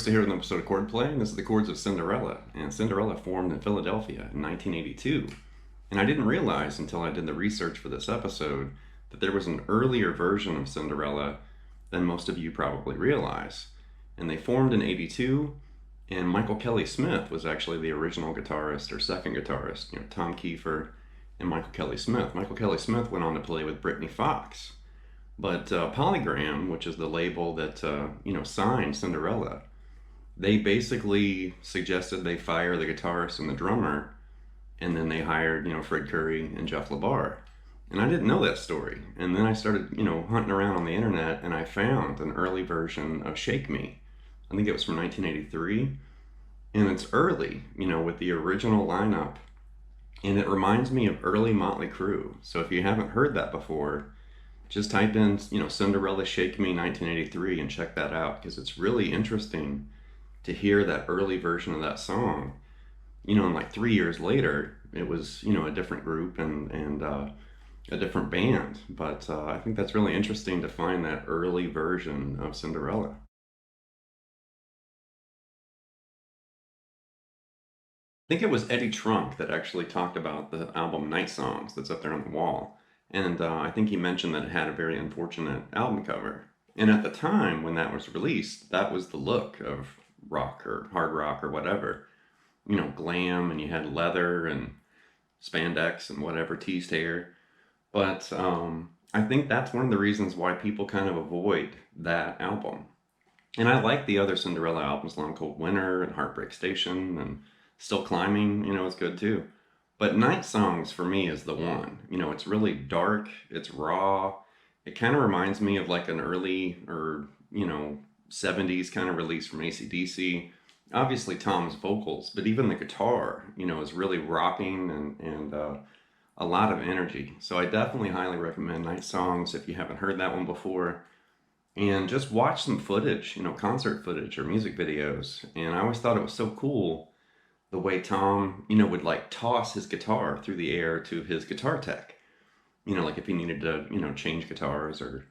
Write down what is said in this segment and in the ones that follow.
Here with an episode of Chordplay, and this is the Chords of Cinderella. And Cinderella formed in Philadelphia in 1982. And I didn't realize until I did the research for this episode that there was an earlier version of Cinderella than most of you probably realize. And they formed in 82, and Michael Kelly Smith was actually the original guitarist or second guitarist. You know, Tom Keifer and Michael Kelly Smith. Michael Kelly Smith went on to play with Brittany Fox. But Polygram, which is the label that signed Cinderella, they basically suggested they fire the guitarist and the drummer, and then they hired, Fred Curry and Jeff LeBar. And I didn't know that story. And then I started, hunting around on the internet, and I found an early version of Shake Me. I think it was from 1983. And it's early, with the original lineup. And it reminds me of early Motley Crue. So if you haven't heard that before, just type in, Cinderella Shake Me 1983 and check that out, because it's really interesting to hear that early version of that song. And like 3 years later, it was, a different group and a different band. But I think that's really interesting to find that early version of Cinderella. I think it was Eddie Trunk that actually talked about the album Night Songs that's up there on the wall. And I think he mentioned that it had a very unfortunate album cover. And at the time when that was released, that was the look of rock or hard rock or whatever, glam, and you had leather and spandex and whatever, teased hair. But I think that's one of the reasons why people kind of avoid that album. And I like the other Cinderella albums, Long Cold Winter and Heartbreak Station and Still Climbing, it's good too. But Night Songs for me is the one. It's really dark, it's raw. It kind of reminds me of like an early or 70s kind of release from AC/DC. Obviously Tom's vocals, but even the guitar, is really rocking and a lot of energy. So I definitely highly recommend Night Songs if you haven't heard that one before. And just watch some footage, concert footage or music videos. And I always thought it was so cool the way Tom, would like toss his guitar through the air to his guitar tech. Like if he needed to, change guitars or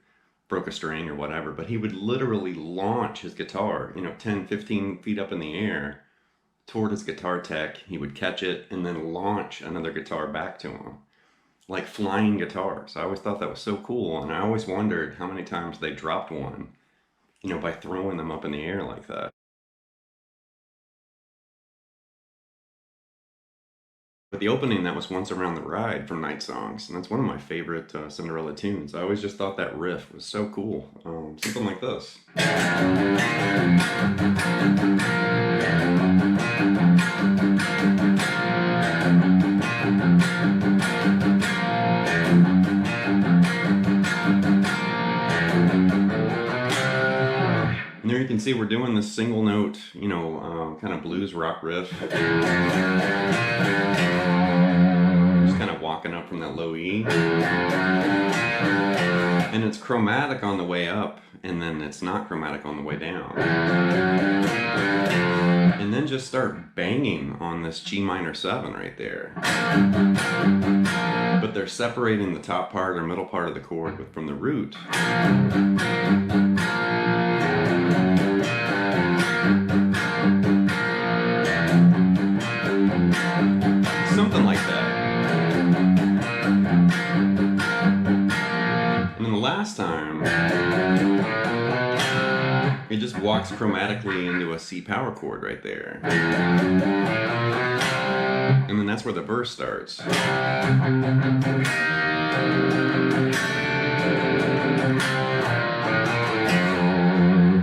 broke a string or whatever, but he would literally launch his guitar, 10, 15 feet up in the air toward his guitar tech. He would catch it and then launch another guitar back to him, like flying guitars. I always thought that was so cool, and I always wondered how many times they dropped one, by throwing them up in the air like that. But the opening, that was Once Around the Ride from Night Songs, and that's one of my favorite Cinderella tunes. I always just thought that riff was so cool. Something like this. And there you can see we're doing this single note, kind of blues rock riff. Just kind of walking up from that low E. And it's chromatic on the way up, and then it's not chromatic on the way down. And then just start banging on this G minor 7 right there. But they're separating the top part or middle part of the chord from the root. Something like that. And then the last time, it just walks chromatically into a C power chord right there. And then that's where the verse starts.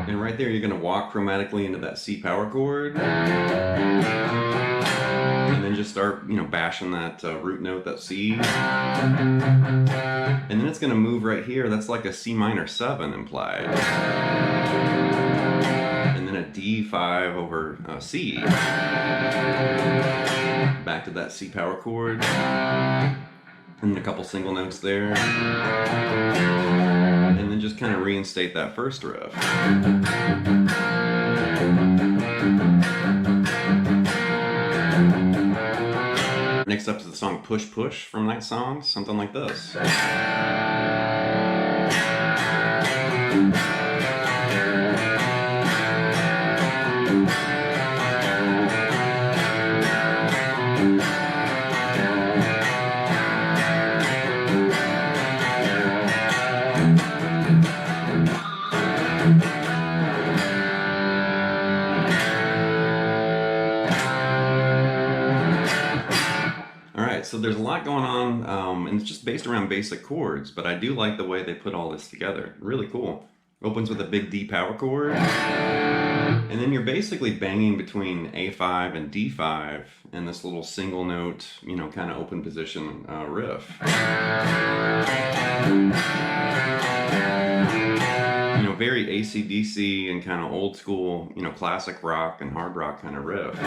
And right there, you're going to walk chromatically into that C power chord. And then just start, bashing that root note, that C. And then it's going to move right here. That's like a C minor 7 implied. And then and a D5 over C. Back to that C power chord, and a couple single notes there, and then just kind of reinstate that first riff. Next up is the song Push Push from Night Songs, something like this. So there's a lot going on, and it's just based around basic chords, but I do like the way they put all this together. Really cool. Opens with a big D power chord, and then you're basically banging between A5 and D5 and this little single note, you know, kind of open position riff. You know, very AC/DC and kind of old school, you know, classic rock and hard rock kind of riff.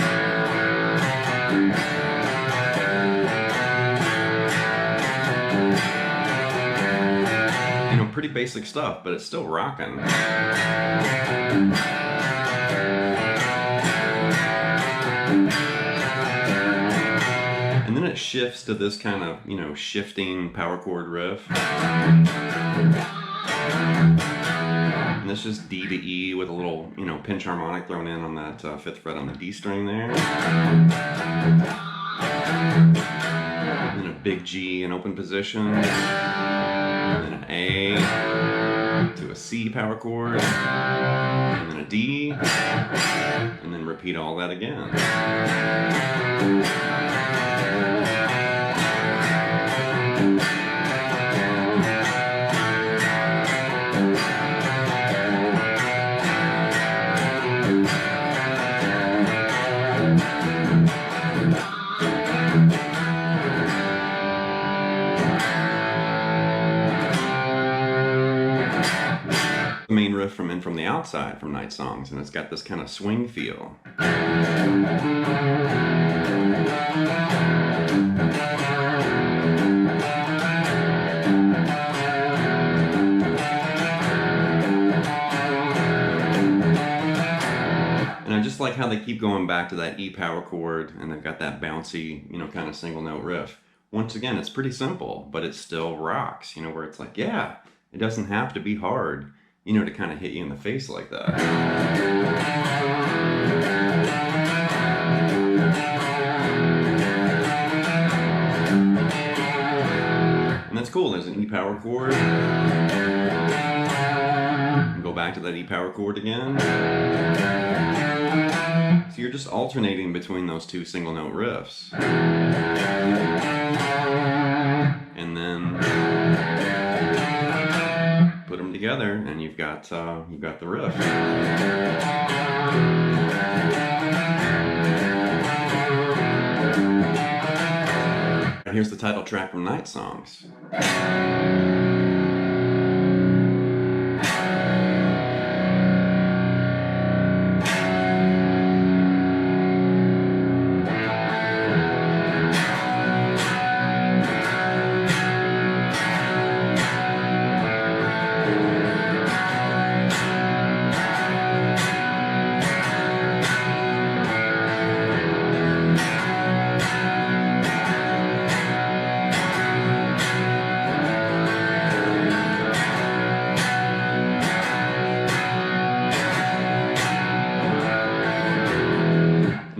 You know, pretty basic stuff, but it's still rocking. And then it shifts to this kind of, you know, shifting power chord riff. And it's just D to E with a little, you know, pinch harmonic thrown in on that 5th fret on the D string there. And then a big G in open position. And then an A to a C power chord. And then a D. And then repeat all that again. The main riff from In From the Outside from Night Songs, and it's got this kind of swing feel. And I just like how they keep going back to that E power chord, and they've got that bouncy, you know, kind of single note riff. Once again, it's pretty simple, but it still rocks, you know, where it's like, yeah, it doesn't have to be hard, you know, to kind of hit you in the face like that. And that's cool. There's an E power chord. And go back to that E power chord again. So you're just alternating between those two single note riffs. And then put them together, and you've got the riff. Here's the title track from Night Songs.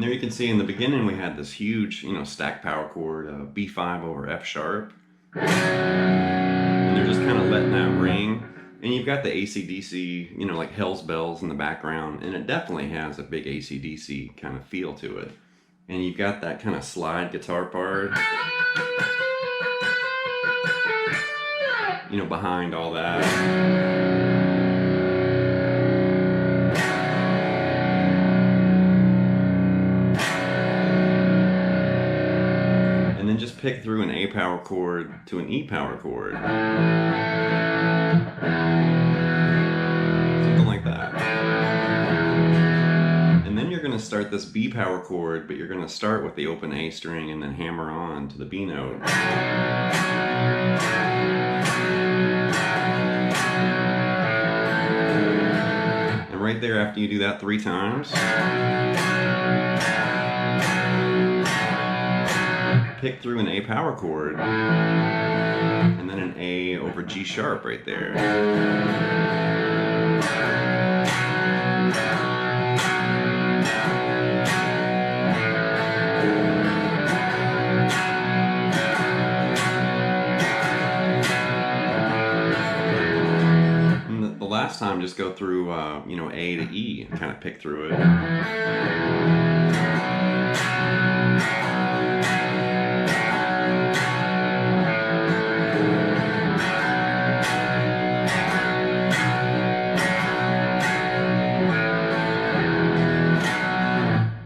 You can see in the beginning we had this huge, you know, stacked power chord, B5 over F sharp, and they're just kind of letting that ring. And you've got the AC/DC, you know, like Hell's Bells in the background, and it definitely has a big AC/DC kind of feel to it. And you've got that kind of slide guitar part, you know, behind all that. And then just pick through an A power chord to an E power chord. Something like that. start this B power chord, but you're going to start with the open A string and then hammer on to the B note. And right there, after you do that 3 times, pick through an A power chord and then an A over G sharp right there. And the last time, just go through, you know, A to E and kind of pick through it.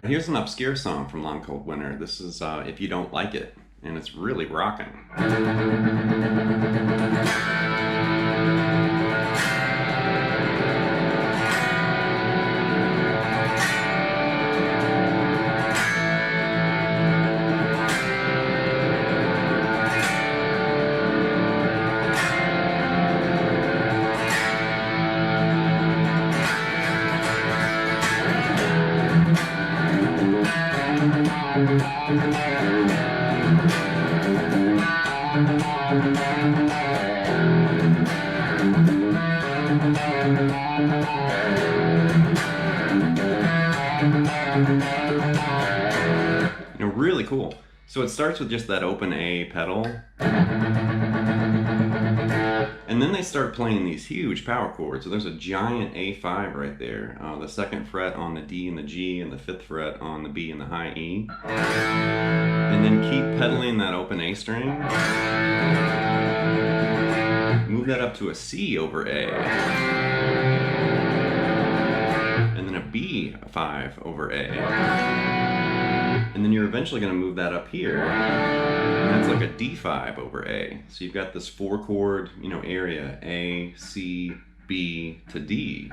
Here's an obscure song from Long Cold Winter. This is If You Don't Like It, and it's really rocking. You know, really cool. So it starts with just that open A pedal, and then they start playing these huge power chords. So there's a giant A5 right there, the 2nd fret on the D and the G, and the 5th fret on the B and the high E. And then keep pedaling that open A string. Move that up to a C over A. And then a B5 over A. And then you're eventually going to move that up here, and that's like a D5 over A. So you've got this 4-chord, you know, area, A, C, B to D.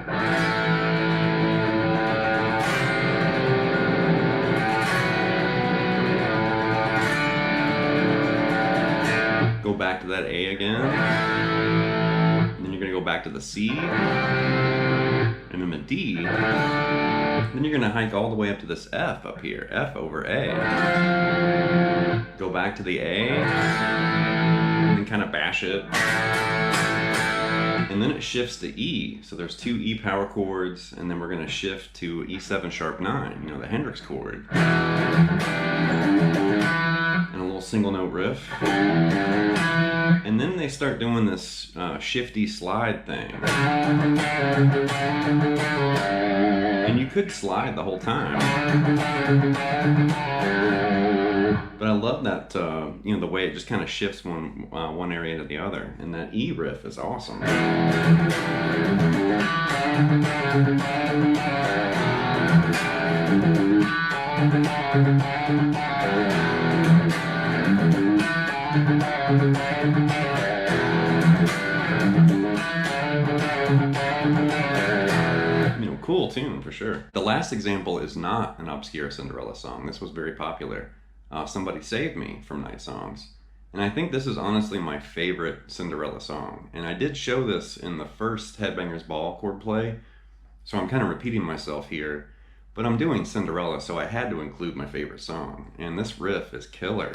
Go back to that A again, and then you're going to go back to the C, and then the D. Then you're going to hike all the way up to this F up here, F over A. Go back to the A, and then kind of bash it. And then it shifts to E. So there's 2 E power chords, and then we're going to shift to E7 sharp 9, you know, the Hendrix chord. And a little single note riff. And then they start doing this shifty slide thing. And you could slide the whole time. But I love that, you know, the way it just kind of shifts one area to the other. And that E riff is awesome. Cool tune for sure. The last example is not an obscure Cinderella song. This was very popular. Somebody Save Me from Night Songs. And I think this is honestly my favorite Cinderella song. And I did show this in the first Headbangers Ball chord play, so I'm kind of repeating myself here. But I'm doing Cinderella, so I had to include my favorite song. And this riff is killer.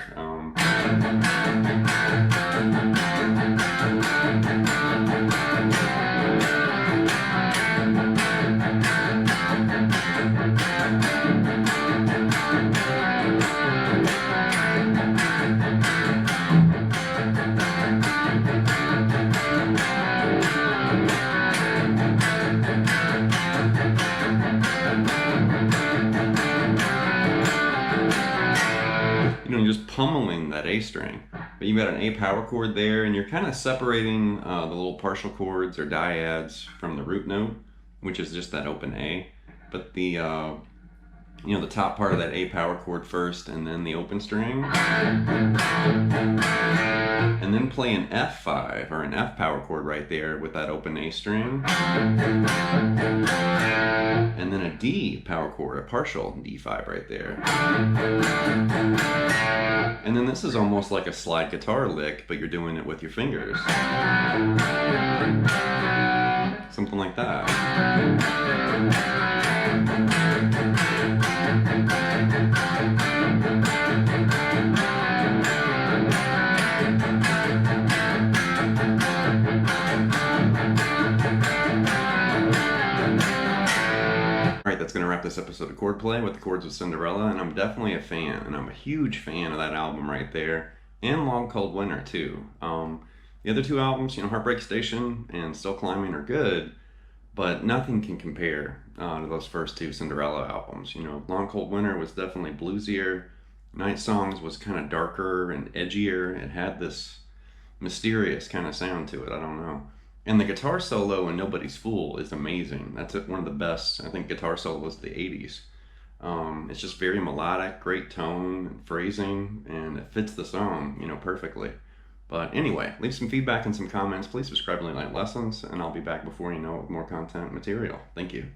Just pummeling that A string. But you've got an A power chord there, and you're kind of separating the little partial chords or dyads from the root note, which is just that open A. But the You know, the top part of that A power chord first, and then the open string. And then play an F5 or an F power chord right there with that open A string. And then a D power chord, a partial D5 right there. And then this is almost like a slide guitar lick, but you're doing it with your fingers. Something like that. Alright, that's going to wrap this episode of Chordplay with the Chords of Cinderella, and I'm definitely a fan, and I'm a huge fan of that album right there, and Long Cold Winter too. The other two albums, you know, Heartbreak Station and Still Climbing are good, but nothing can compare to those first two Cinderella albums. You know, Long Cold Winter was definitely bluesier, Night Songs was kind of darker and edgier. It had this mysterious kind of sound to it, I don't know. And the guitar solo in Nobody's Fool is amazing. That's one of the best, I think, guitar solos of the 80s. It's just very melodic, great tone and phrasing, and it fits the song, you know, perfectly. But anyway, leave some feedback and some comments. Please subscribe to Late Night Lessons, and I'll be back before you know it with more content and material. Thank you.